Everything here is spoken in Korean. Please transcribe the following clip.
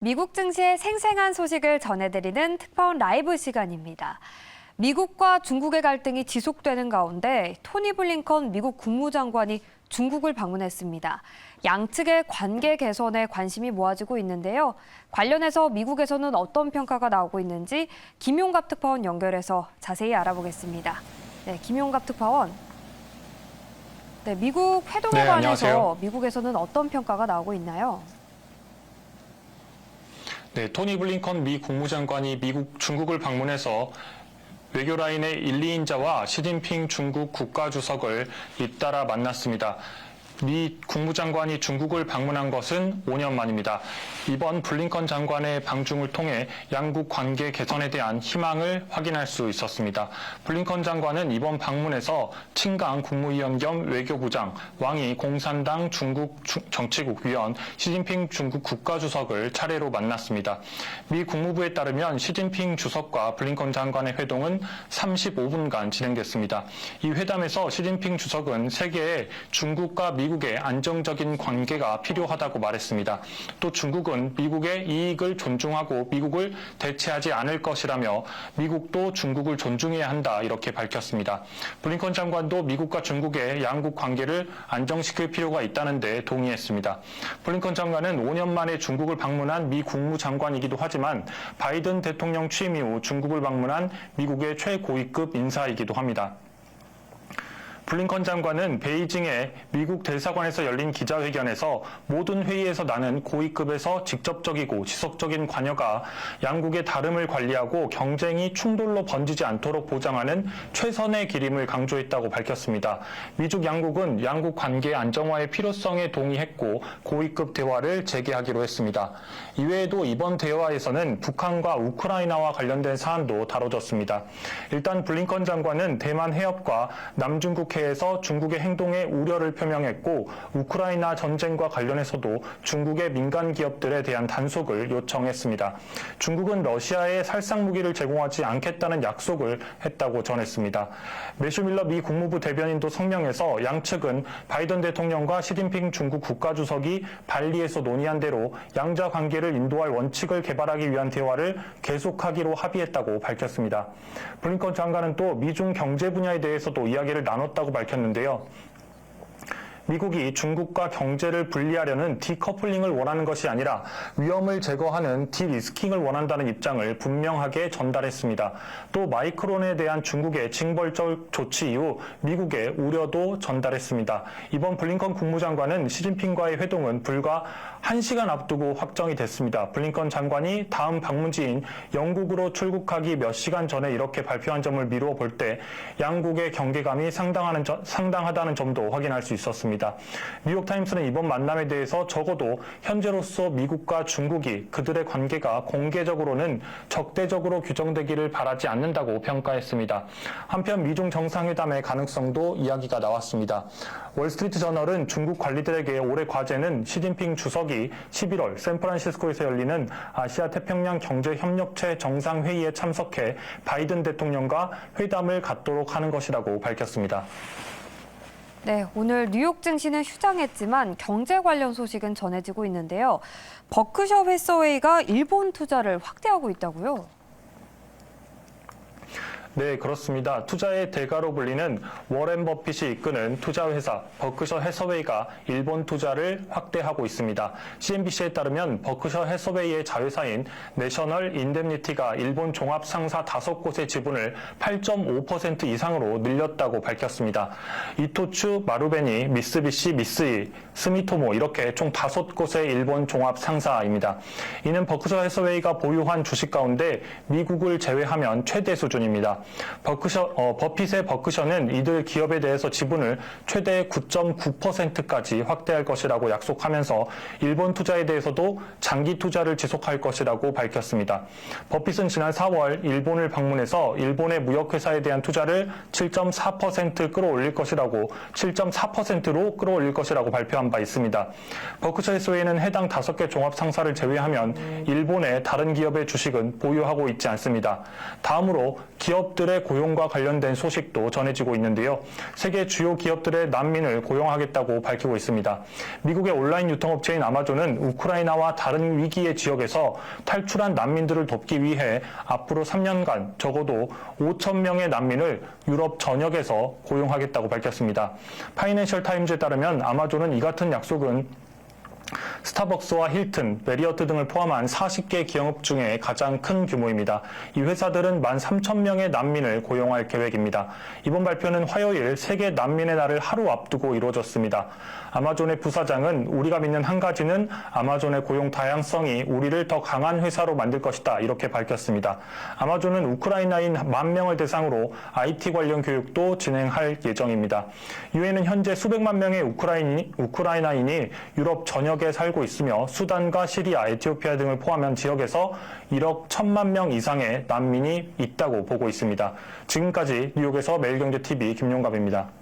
미국 증시의 생생한 소식을 전해드리는 특파원 라이브 시간입니다. 미국과 중국의 갈등이 지속되는 가운데 토니 블링컨 미국 국무장관이 중국을 방문했습니다. 양측의 관계 개선에 관심이 모아지고 있는데요. 관련해서 미국에서는 어떤 평가가 나오고 있는지 김용갑 특파원 연결해서 자세히 알아보겠습니다. 네, 김용갑 특파원. 네, 미국 회동에 관해서 안녕하세요. 미국에서는 어떤 평가가 나오고 있나요? 네, 토니 블링컨 미 국무장관이 중국을 방문해서 외교 라인의 1, 2인자와 시진핑 중국 국가주석을 잇따라 만났습니다. 미 국무장관이 중국을 방문한 것은 5년 만입니다. 이번 블링컨 장관의 방중을 통해 양국 관계 개선에 대한 희망을 확인할 수 있었습니다. 블링컨 장관은 이번 방문에서 친강 국무위원 겸 외교부장, 왕이 공산당 중국 정치국 위원, 시진핑 중국 국가주석을 차례로 만났습니다. 미 국무부에 따르면 시진핑 주석과 블링컨 장관의 회동은 35분간 진행됐습니다. 이 회담에서 시진핑 주석은 세계의 중국과 미국의 안정적인 관계가 필요하다고 말했습니다. 또 중국은 미국의 이익을 존중하고 미국을 대체하지 않을 것이라며 미국도 중국을 존중해야 한다 이렇게 밝혔습니다. 블링컨 장관도 미국과 중국의 양국 관계를 안정시킬 필요가 있다는 데 동의했습니다. 블링컨 장관은 5년 만에 중국을 방문한 미 국무장관이기도 하지만 바이든 대통령 취임 이후 중국을 방문한 미국의 최고위급 인사이기도 합니다. 블링컨 장관은 베이징의 미국 대사관에서 열린 기자회견에서 모든 회의에서 나는 고위급에서 직접적이고 지속적인 관여가 양국의 다름을 관리하고 경쟁이 충돌로 번지지 않도록 보장하는 최선의 길임을 강조했다고 밝혔습니다. 미중 양국은 양국 관계 안정화의 필요성에 동의했고 고위급 대화를 재개하기로 했습니다. 이외에도 이번 대화에서는 북한과 우크라이나와 관련된 사안도 다뤄졌습니다. 일단 블링컨 장관은 대만 해협과 남중국 에서 중국의 행동에 우려를 표명했고 우크라이나 전쟁과 관련해서도 중국의 민간 기업들에 대한 단속을 요청했습니다. 중국은 러시아에 살상 무기를 제공하지 않겠다는 약속을 했다고 전했습니다. 매슈 밀러 미 국무부 대변인도 성명에서 양측은 바이든 대통령과 시진핑 중국 국가주석이 발리에서 논의한 대로 양자 관계를 인도할 원칙을 개발하기 위한 대화를 계속하기로 합의했다고 밝혔습니다. 블링컨 장관은 또 미중 경제 분야에 대해서도 이야기를 나눴다고 밝혔는데요. 미국이 중국과 경제를 분리하려는 디커플링을 원하는 것이 아니라 위험을 제거하는 디리스킹을 원한다는 입장을 분명하게 전달했습니다. 또 마이크론에 대한 중국의 징벌적 조치 이후 미국의 우려도 전달했습니다. 이번 블링컨 국무장관은 시진핑과의 회동은 불과 1시간 앞두고 확정이 됐습니다. 블링컨 장관이 다음 방문지인 영국으로 출국하기 몇 시간 전에 이렇게 발표한 점을 미루어 볼 때 양국의 경계감이 상당하다는 점도 확인할 수 있었습니다. 뉴욕타임스는 이번 만남에 대해서 적어도 현재로서 미국과 중국이 그들의 관계가 공개적으로는 적대적으로 규정되기를 바라지 않는다고 평가했습니다. 한편 미중 정상회담의 가능성도 이야기가 나왔습니다. 월스트리트 저널은 중국 관리들에게 올해 과제는 시진핑 주석이 11월 샌프란시스코에서 열리는 아시아 태평양 경제협력체 정상회의에 참석해 바이든 대통령과 회담을 갖도록 하는 것이라고 밝혔습니다. 네, 오늘 뉴욕 증시는 휴장했지만 경제 관련 소식은 전해지고 있는데요. 버크셔 해서웨이가 일본 투자를 확대하고 있다고요? 네, 그렇습니다. 투자의 대가로 불리는 워렌 버핏이 이끄는 투자회사 버크셔 해서웨이가 일본 투자를 확대하고 있습니다. CNBC에 따르면 버크셔 해서웨이의 자회사인 내셔널 인뎀니티가 일본 종합 상사 5곳의 지분을 8.5% 이상으로 늘렸다고 밝혔습니다. 이토츠, 마루베니, 미쓰비시, 미쓰이, 스미토모 이렇게 총 5곳의 일본 종합 상사입니다. 이는 버크셔 해서웨이가 보유한 주식 가운데 미국을 제외하면 최대 수준입니다. 버핏의 버크셔는 이들 기업에 대해서 지분을 최대 9.9%까지 확대할 것이라고 약속하면서 일본 투자에 대해서도 장기 투자를 지속할 것이라고 밝혔습니다. 버핏은 지난 4월 일본을 방문해서 일본의 무역회사에 대한 투자를 7.4% 끌어올릴 것이라고 7.4%로 끌어올릴 것이라고 발표한 바 있습니다. 버크셔 해서웨이는 해당 5개 종합 상사를 제외하면 일본의 다른 기업의 주식은 보유하고 있지 않습니다. 다음으로 기업 기업들의 고용과 관련된 소식도 전해지고 있는데요. 세계 주요 기업들의 난민을 고용하겠다고 밝히고 있습니다. 미국의 온라인 유통업체인 아마존은 우크라이나와 다른 위기의 지역에서 탈출한 난민들을 돕기 위해 앞으로 3년간 적어도 5천 명의 난민을 유럽 전역에서 고용하겠다고 밝혔습니다. 파이낸셜 타임즈에 따르면 아마존은 이 같은 약속은 스타벅스와 힐튼, 메리어트 등을 포함한 40개 기업 중에 가장 큰 규모입니다. 이 회사들은 13,000명의 난민을 고용할 계획입니다. 이번 발표는 화요일 세계 난민의 날을 하루 앞두고 이루어졌습니다. 아마존의 부사장은 우리가 믿는 한 가지는 아마존의 고용 다양성이 우리를 더 강한 회사로 만들 것이다. 이렇게 밝혔습니다. 아마존은 우크라이나인 10,000명을 대상으로 IT 관련 교육도 진행할 예정입니다. 유엔은 현재 수백만 명의 우크라이나인이 유럽 전역에 살고 있으며 수단과 시리아, 에티오피아 등을 포함한 지역에서 1억 1,000만 명 이상의 난민이 있다고 보고 있습니다. 지금까지 뉴욕에서 매일경제TV 김용갑입니다.